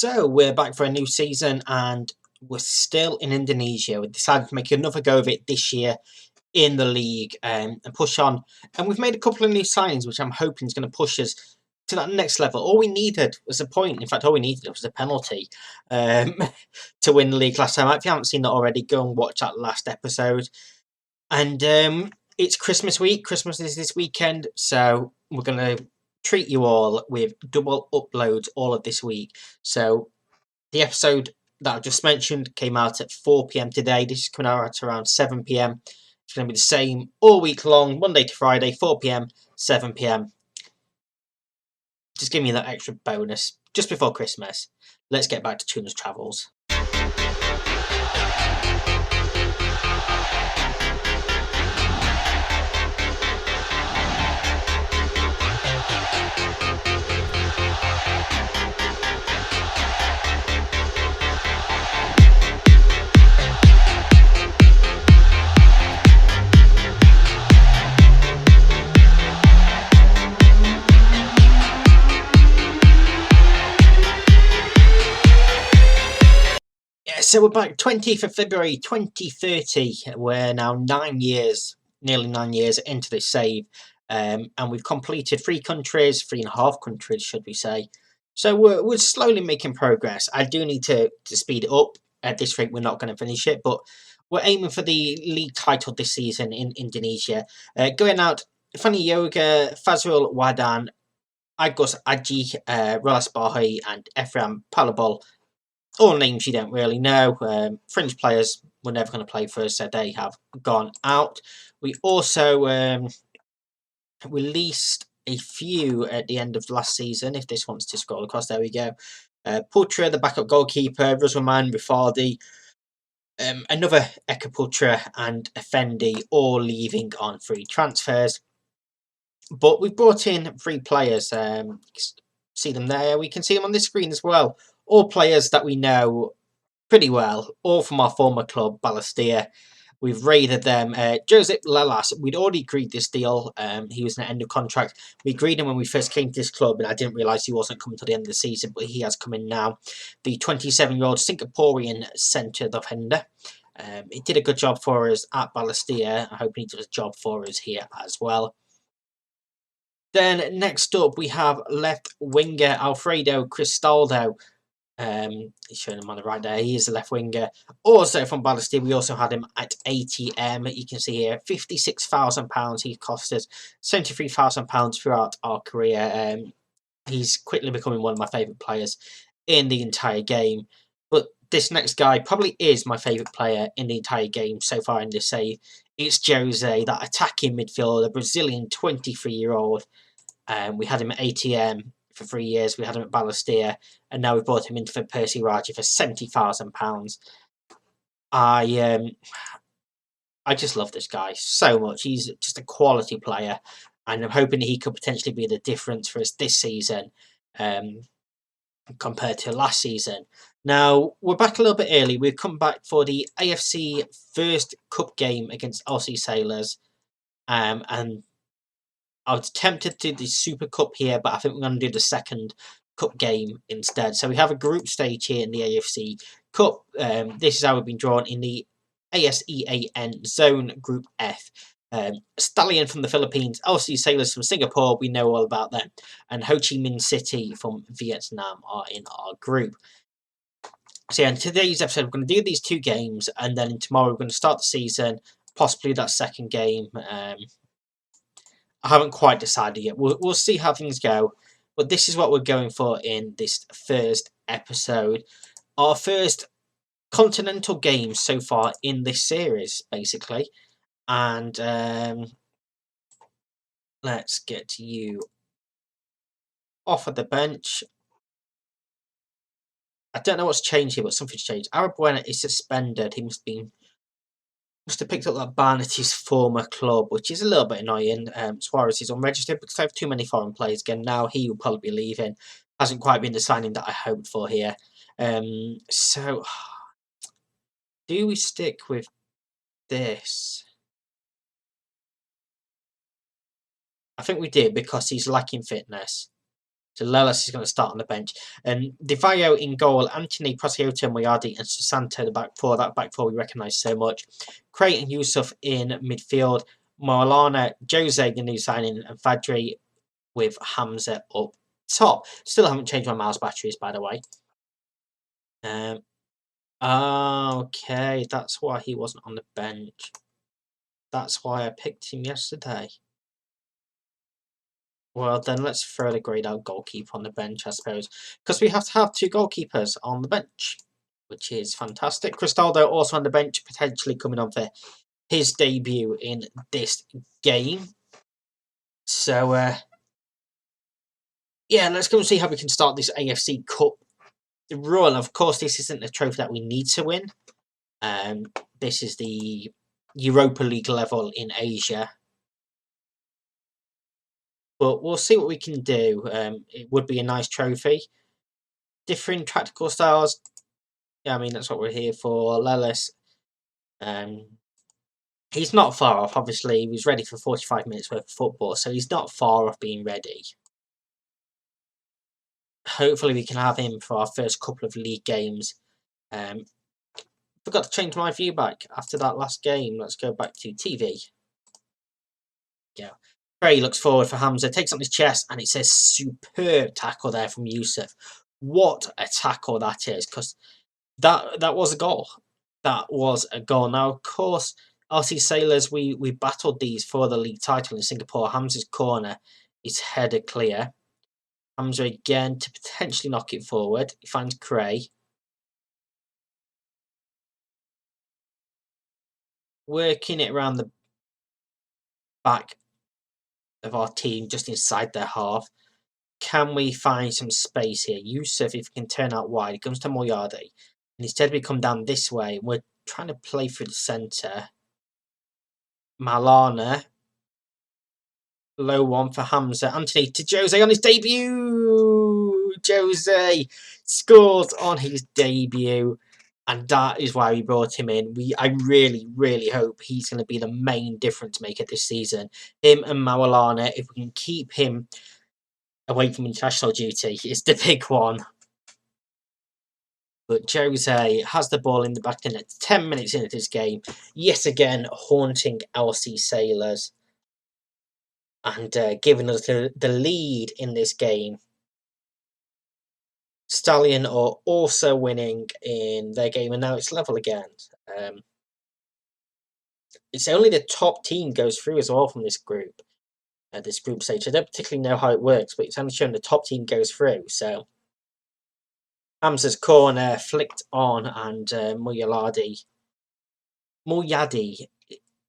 So we're back for a new season and we're still in Indonesia. We decided to make another go of it this year in the league and push on. And we've made a couple of new signings, which I'm hoping is going to push us to that next level. All we needed was a point. In fact, all we needed was a penalty um, to win the league last time. If you haven't seen that already, go and watch that last episode. And it's Christmas week. Christmas is this weekend. So we're going to treat you all with double uploads all of this week. So the episode that I just mentioned came out at 4 p.m. today. This is coming out at around 7 p.m. It's going to be the same all week long, Monday to Friday, 4 p.m., 7 p.m. Just give me that extra bonus just before Christmas. Let's get back to Tuna's Travels. So we're back 20th of February 2030. We're now nearly 9 years into this save. And we've completed 3.5 countries, should we say. So we're slowly making progress. I do need to speed it up. At this rate, we're not going to finish it. But we're aiming for the league title this season in Indonesia. Going out, Fanny Yoga, Fazrul Wadan, Agus Aji, Rolas Bahi, and Ephraim Palabol. All names you don't really know. Fringe players were never going to play for us, so they have gone out. We also released a few at the end of last season. If this wants to scroll across, there we go. Putra, the backup goalkeeper, Ruswaman, Rifaldi, another Eka Putra, and Effendi, all leaving on free transfers. But we've brought in 3 players. See them there. We can see them on this screen as well. All players that we know pretty well, all from our former club, Balestier. We've raided them. Josep Lelas, we'd already agreed this deal. He was an end of contract. We agreed him when we first came to this club, and I didn't realise he wasn't coming to the end of the season, but he has come in now. The 27-year-old Singaporean centre defender. He did a good job for us at Balestier. I hope he does a job for us here as well. Then next up, we have left winger Alfredo Cristaldo. Showing him on the right there. He is a left winger. Also from Balestier, we also had him at ATM. You can see here, £56,000 he cost us, £73,000 throughout our career. He's quickly becoming one of my favourite players in the entire game. But this next guy probably is my favourite player in the entire game so far in this save. It's Jose, that attacking midfielder, Brazilian 23-year-old. We had him at ATM for 3 years. We had him at Balestier, and now we've brought him in for Percy Raji for £70,000. I just love this guy so much. He's just a quality player, and I'm hoping he could potentially be the difference for us this season compared to last season. Now, we're back a little bit early. We've come back for the AFC first cup game against Aussie Sailors, and I was tempted to do the Super Cup here, but I think we're going to do the second Cup game instead. So we have a group stage here in the AFC Cup. This is how we've been drawn in the ASEAN Zone Group F. Stallion from the Philippines, LC Sailors from Singapore, we know all about them, and Ho Chi Minh City from Vietnam are in our group. So yeah, in today's episode, we're going to do these 2 games, and then tomorrow we're going to start the season, possibly that second game. I haven't quite decided yet. We'll see how things go. But this is what we're going for in this first episode. Our first continental game so far in this series, basically. And let's get you off of the bench. I don't know what's changed here, but something's changed. Arabuena is suspended. He must have picked up that ban at his former club, which is a little bit annoying. Suarez is unregistered because I have too many foreign players again. Now he will probably be leaving. Hasn't quite been the signing that I hoped for here. So, do we stick with this? I think we did because he's lacking fitness. So Lelis is going to start on the bench. And Divayo in goal, Anthony, Prasiotto, Moyadi, and Susanto the back four. That back four we recognise so much. Creighton and Yusuf in midfield. Moalana, Jose, the new signing, and Fadri with Hamza up top. Still haven't changed my mouse batteries, by the way. Okay, that's why he wasn't on the bench. That's why I picked him yesterday. Well, then let's throw the grayed out goalkeeper on the bench, I suppose. Because we have to have 2 goalkeepers on the bench, which is fantastic. Cristaldo also on the bench, potentially coming on for his debut in this game. So, yeah, let's go and see how we can start this AFC Cup run. Of course, this isn't a trophy that we need to win. This is the Europa League level in Asia. But we'll see what we can do. It would be a nice trophy. Different tactical styles. Yeah, I mean, that's what we're here for. Lelis. He's not far off. Obviously, he was ready for 45 minutes worth of football, so he's not far off being ready. Hopefully, we can have him for our first couple of league games. Forgot to change my view back after that last game. Let's go back to TV. Yeah. Gray looks forward for Hamza, takes on his chest, and it says superb tackle there from Yusuf. What a tackle that is, because that was a goal. That was a goal. Now, of course, RC Sailors, we battled these for the league title in Singapore. Hamza's corner is headed clear. Hamza again to potentially knock it forward. He finds Cray. Working it around the back of our team, just inside their half. Can we find some space here? Yusuf, if he can turn out wide, he comes to Moyadi. And instead we come down this way. We're trying to play through the centre. Malana. Low one for Hamza. Anthony to Jose on his debut. Jose scores on his debut. And that is why we brought him in. I really, really hope he's going to be the main difference maker this season. Him and Mawalana, if we can keep him away from international duty, is the big one. But Jose has the ball in the back of the net. 10 minutes into this game. Yet again, haunting LC Sailors. And giving us the lead in this game. Stallion are also winning in their game. And now it's level again. It's only the top team goes through as well from this group. This group stage. I don't particularly know how it works. But it's only shown the top team goes through. So Hamza's corner flicked on, and Moyadi.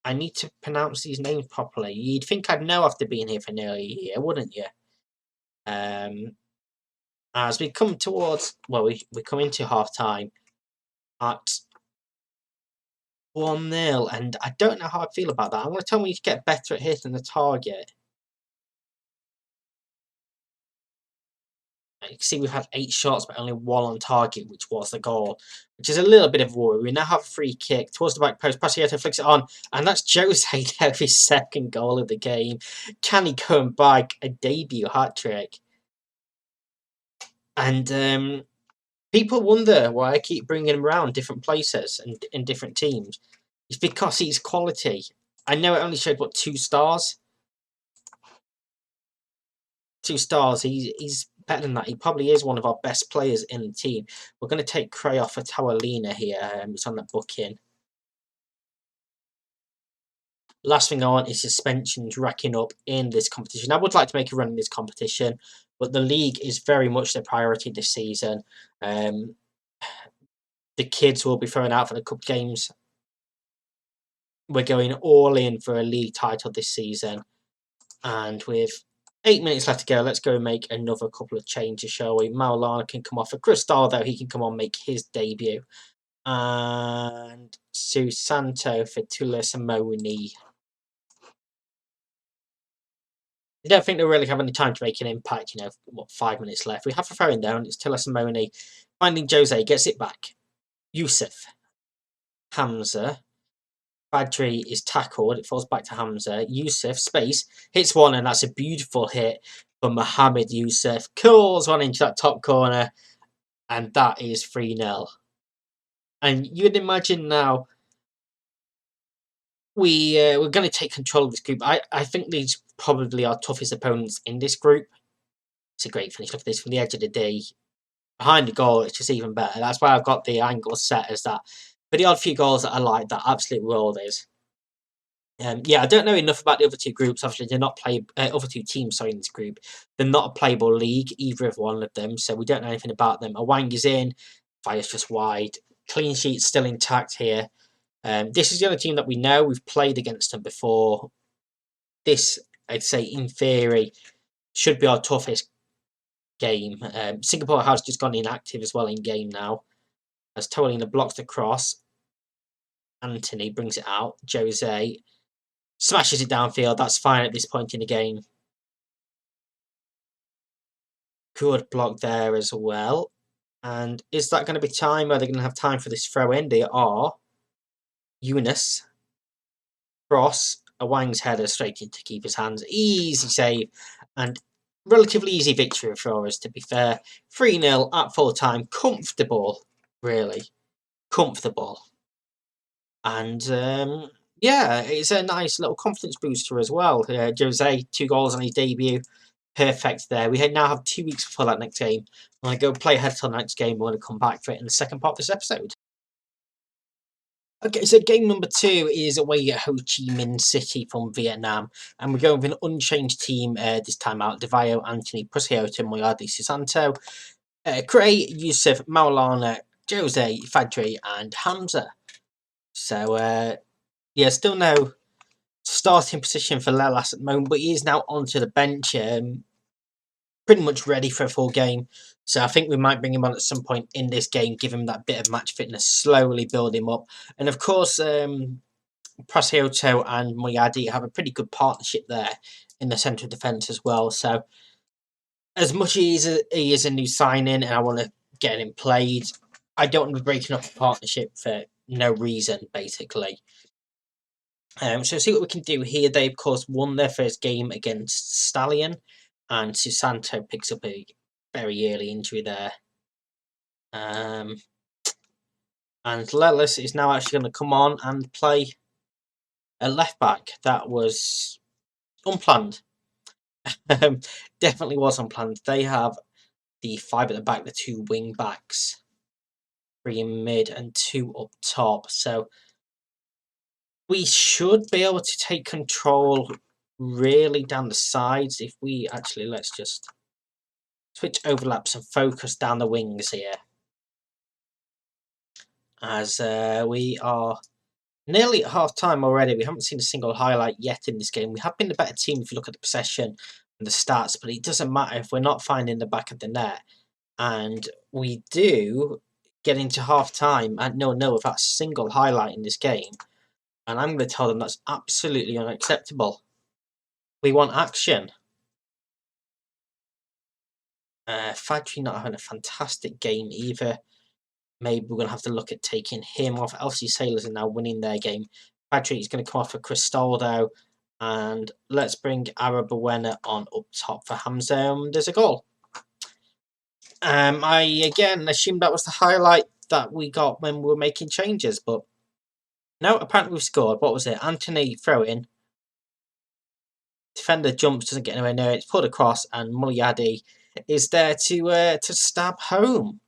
I need to pronounce these names properly. You'd think I'd know after being here for nearly a year, wouldn't you? As we come towards, well, we come into half time at 1-0, and I don't know how I feel about that. I want to tell me to get better at hitting the target. You can see we've had 8 shots, but only 1 on target, which was the goal, which is a little bit of a worry. We now have a free kick towards the back post. Prasiotto flicks it on, and that's Jose now, his second goal of the game. Can he come back? A debut hat-trick. And people wonder why I keep bringing him around different places and in different teams. It's because he's quality. I know it only showed, what, 2 stars? 2 stars. He's better than that. He probably is one of our best players in the team. We're going to take Cray off for Tawalina here. It's on that booking. Last thing I want is suspensions racking up in this competition. I would like to make a run in this competition, but the league is very much the priority this season. The kids will be thrown out for the cup games. We're going all in for a league title this season. And with 8 minutes left to go, let's go and make another couple of changes, shall we? Maulana can come off for Cristaldo. He can come on, make his debut. And Susanto for Tula Simoni. I don't think they'll really have any time to make an impact. 5 minutes left. We have a throw-in down. It's Tula Simoni finding Jose, gets it back. Yusuf. Hamza. Badri is tackled. It falls back to Hamza. Yusuf, space, hits one, and that's a beautiful hit from Mohamed Youssef. Curls one into that top corner, and that is 3-0. And you'd imagine now we're going to take control of this group. I think these probably our toughest opponents in this group. It's a great finish. Look at this from the edge of the D. Behind the goal, it's just even better. That's why I've got the angle set as that. For the odd few goals that I like, that absolute world is. Yeah, I don't know enough about the other two groups. Obviously, they're not play other two teams. Sorry, in this group, they're not a playable league. Either of one of them, so we don't know anything about them. Awang is in. Fire's just wide. Clean sheet still intact here. This is the only team that we know. We've played against them before. This, I'd say, in theory, should be our toughest game. Singapore has just gone inactive as well in game now. As Tolina blocks the cross. Anthony brings it out. Jose smashes it downfield. That's fine at this point in the game. Good block there as well. And is that going to be time? Are they going to have time for this throw in? They are. Eunice. Cross. Awang's header straight into keeper's hands. Easy save. And relatively easy victory for us, to be fair. 3-0 at full time. Comfortable, really. Comfortable. And yeah, it's a nice little confidence booster as well. Jose, 2 goals on his debut. Perfect there. We now have 2 weeks before that next game. I'm going to go play ahead till the next game. We're going to come back for it in the second part of this episode. Okay, so game number 2 is away at Ho Chi Minh City from Vietnam. And we're going with an unchanged team this time out. Devayo, Anthony, Pusioto, Moyadi, Susanto, Cray, Yusuf, Maulana, Jose, Fadri, and Hamza. So, yeah, still no starting position for Lelas at the moment, but he is now onto the bench. Pretty much ready for a full game. So I think we might bring him on at some point in this game, give him that bit of match fitness, slowly build him up. And of course, Prasioto and Moyadi have a pretty good partnership there in the centre of defence as well. So as much as he is a new signing and I want to get him played, I don't want to be breaking up a partnership for no reason, basically. So see what we can do here. They, of course, won their first game against Stallion. And Susanto picks up a very early injury there. And Lelis is now actually going to come on and play a left back. That was unplanned. Definitely was unplanned. They have the 5 at the back, the 2 wing backs, 3 in mid and 2 up top. So we should be able to take control really down the sides if we actually, let's just switch overlaps and focus down the wings here. As we are nearly at half time already. We haven't seen a single highlight yet in this game. We have been the better team if you look at the possession and the stats, but it doesn't matter if we're not finding the back of the net. And we do get into half time and 0-0 without a single highlight in this game. And I'm going to tell them that's absolutely unacceptable. We want action. Fadri not having a fantastic game either. Maybe we're going to have to look at taking him off. LC Sailors are now winning their game. Fadri is going to come off for Cristaldo. And let's bring Arabuena on up top for Hamza. There's a goal. I, again, assumed that was the highlight that we got when we were making changes. But no, apparently we've scored. What was it? Anthony throw in. Defender jumps, doesn't get anywhere near it. It's pulled across. And Mulyadi is there to stab home.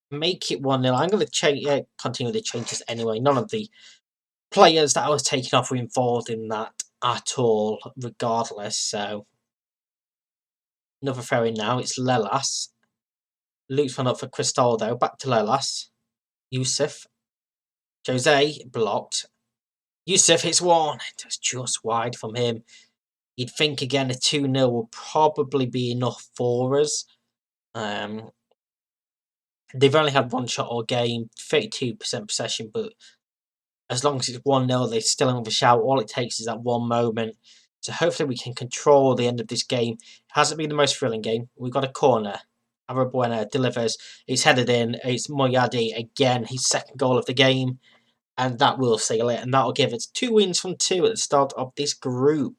Make it 1-0. I'm going to continue the changes anyway. None of the players that I was taking off were involved in that at all, regardless. So, another throw in now. It's Lelas. Loops one up for Cristaldo. Back to Lelas. Yusuf. Jose blocked. Yusuf hits one. It was just wide from him. You'd think again a 2-0 will probably be enough for us. They've only had one shot all game, 32% possession, but as long as it's 1-0, they still have a shout. All it takes is that one moment. So hopefully we can control the end of this game. It hasn't been the most thrilling game. We've got a corner. Arabuena delivers. It's headed in. It's Moyadi again. His second goal of the game. And that will seal it. And that will give us 2 wins from 2 at the start of this group.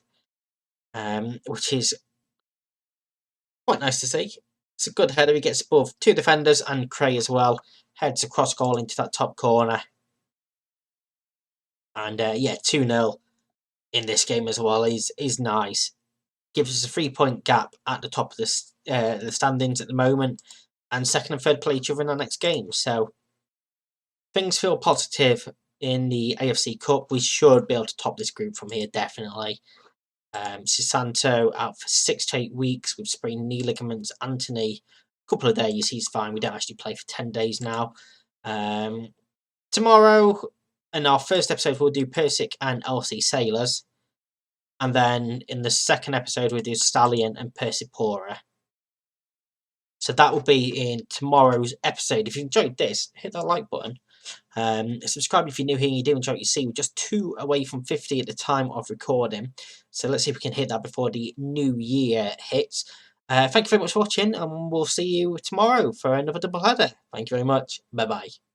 Which is Quite nice to see. It's a good header. He gets above 2 defenders and Cray as well. Heads across goal into that top corner. And yeah, 2-0 in this game as well is nice. Gives us a 3-point gap at the top of the standings at the moment. And second and third play each other in our next game. So things feel positive in the AFC Cup. We should be able to top this group from here, definitely. Sisanto out for 6 to 8 weeks with sprained knee ligaments. Anthony, a couple of days, he's fine. We don't actually play for 10 days now. Tomorrow, in our first episode, we'll do Persic and LC Sailors. And then in the second episode, we'll do Stallion and Persipora. So that will be in tomorrow's episode. If you enjoyed this, hit that like button. Subscribe if you're new here and you do enjoy what you see. We're just 2 away from 50 at the time of recording. So let's see if we can hit that before the new year hits. Thank you very much for watching, and we'll see you tomorrow for another double header. Thank you very much. Bye-bye.